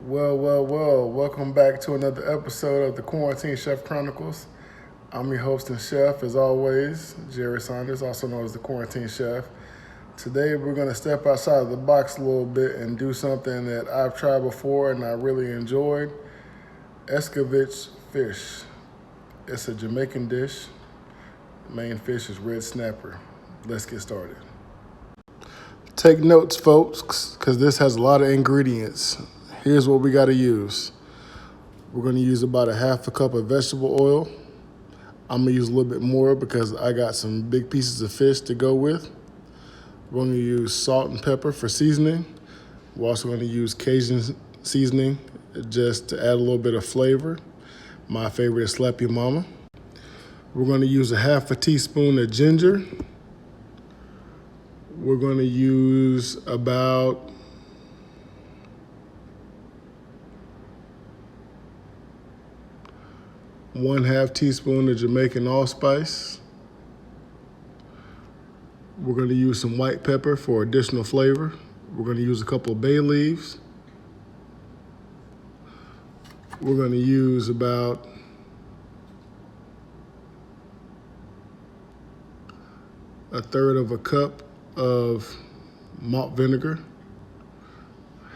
Well. Welcome back to another episode of the Quarantine Chef Chronicles. I'm your host and chef, as always, Jerry Saunders, also known as the Quarantine Chef. Today, we're going to step outside of the box a little bit and do something that I've tried before and I really enjoyed. Escovitch fish. It's a Jamaican dish. The main fish is red snapper. Let's get started. Take notes, folks, because this has a lot of ingredients. Here's what we got to use. We're going to use about a half a cup of vegetable oil. I'm going to use a little bit more because I got some big pieces of fish to go with. We're going to use salt and pepper for seasoning. We're also going to use Cajun seasoning just to add a little bit of flavor. My favorite is Slap Your Mama. We're going to use a half a teaspoon of ginger. We're going to use about 1/2 teaspoon of Jamaican allspice. We're going to use some white pepper for additional flavor. We're going to use a couple of bay leaves. We're going to use about a third of a cup of malt vinegar,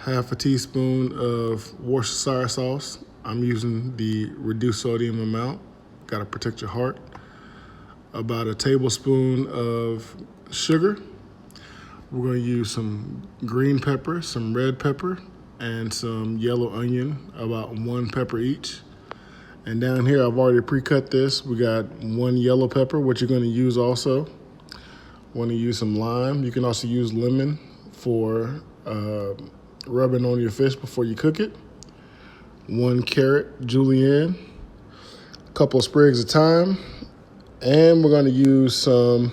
half a teaspoon of Worcestershire sauce. I'm using the reduced sodium amount. Got to protect your heart. About a tablespoon of sugar. We're going to use some green pepper, some red pepper, and some yellow onion, about 1 pepper each. And down here, I've already pre-cut this. We got 1 yellow pepper, which you're going to use also. Want to use some lime. You can also use lemon for rubbing on your fish before you cook it. 1 carrot julienne, a couple of sprigs of thyme, and we're going to use some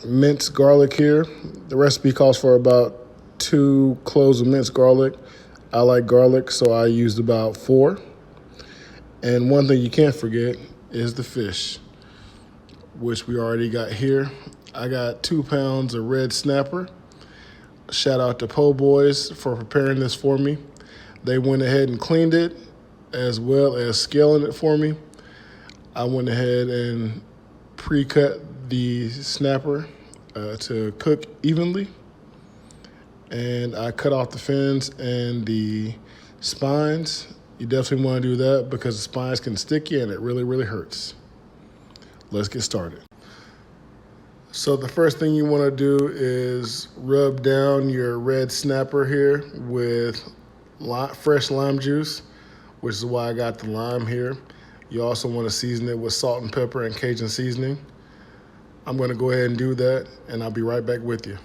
minced garlic here. The recipe calls for about 2 cloves of minced garlic. I like garlic, so I used about 4. And one thing you can't forget is the fish, which we already got here. I got 2 pounds of red snapper. Shout out to Po Boys for preparing this for me. They went ahead and cleaned it as well as scaling it for me. I went ahead and pre-cut the snapper to cook evenly. And I cut off the fins and the spines. You definitely want to do that because the spines can stick you and it really, really hurts. Let's get started. So the first thing you want to do is rub down your red snapper here with fresh lime juice, which is why I got the lime here. You also want to season it with salt and pepper and Cajun seasoning. I'm going to go ahead and do that, and I'll be right back with you.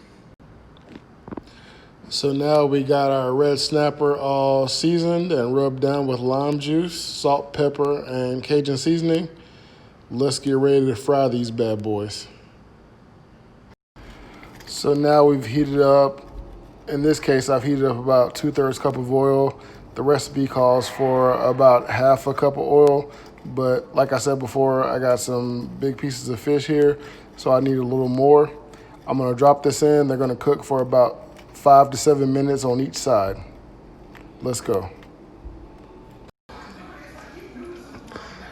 So now we got our red snapper all seasoned and rubbed down with lime juice, salt, pepper, and Cajun seasoning. Let's get ready to fry these bad boys. So now we've heated up, in this case I've heated up about 2/3 cup of oil. The recipe calls for about half a cup of oil, but like I said before, I got some big pieces of fish here, so I need a little more. I'm gonna drop this in. They're gonna cook for about 5 to 7 minutes on each side. Let's go.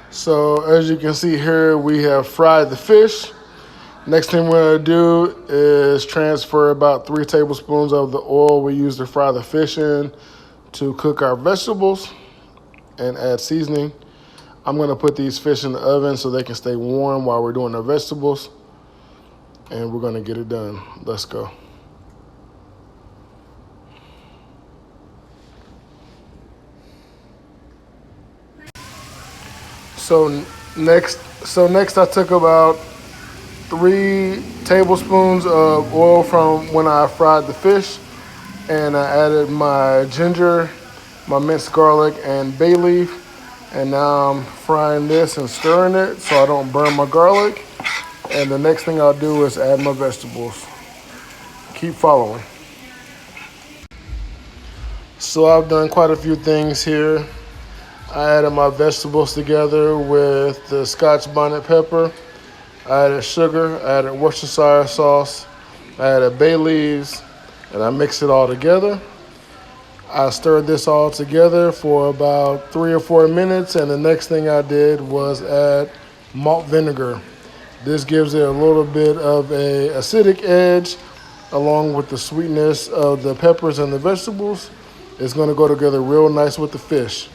So as you can see here, we have fried the fish. Next thing we're gonna do is transfer about 3 tablespoons of the oil we used to fry the fish in to cook our vegetables and add seasoning. I'm gonna put these fish in the oven so they can stay warm while we're doing our vegetables. And we're gonna get it done. Let's go. So next I took about 3 tablespoons of oil from when I fried the fish, and I added my ginger, my minced garlic, and bay leaf. And now I'm frying this and stirring it so I don't burn my garlic. And the next thing I'll do is add my vegetables. Keep following. So I've done quite a few things here. I added my vegetables together with the Scotch bonnet pepper. I added sugar, I added Worcestershire sauce, I added bay leaves, and I mix it all together. I stirred this all together for about 3 or 4 minutes, and the next thing I did was add malt vinegar. This gives it a little bit of a acidic edge along with the sweetness of the peppers and the vegetables. It's going to go together real nice with the fish.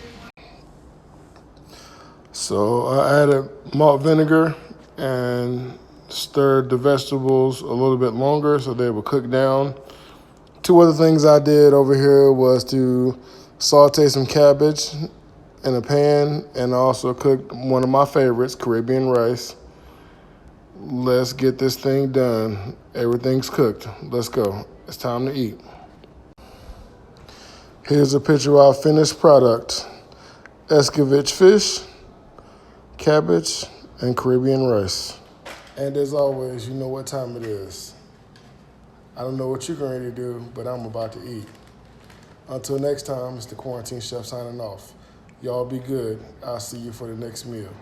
So I added malt vinegar and stirred the vegetables a little bit longer so they would cook down. Two other things I did over here was to saute some cabbage in a pan and also cook one of my favorites, Caribbean rice. Let's get this thing done. Everything's cooked. Let's go. It's time to eat. Here's a picture of our finished product. Escovitch fish, cabbage, and Caribbean rice. And as always, you know what time it is. I don't know what you're going to do, but I'm about to eat. Until next time, it's the Quarantine Chef signing off. Y'all be good. I'll see you for the next meal.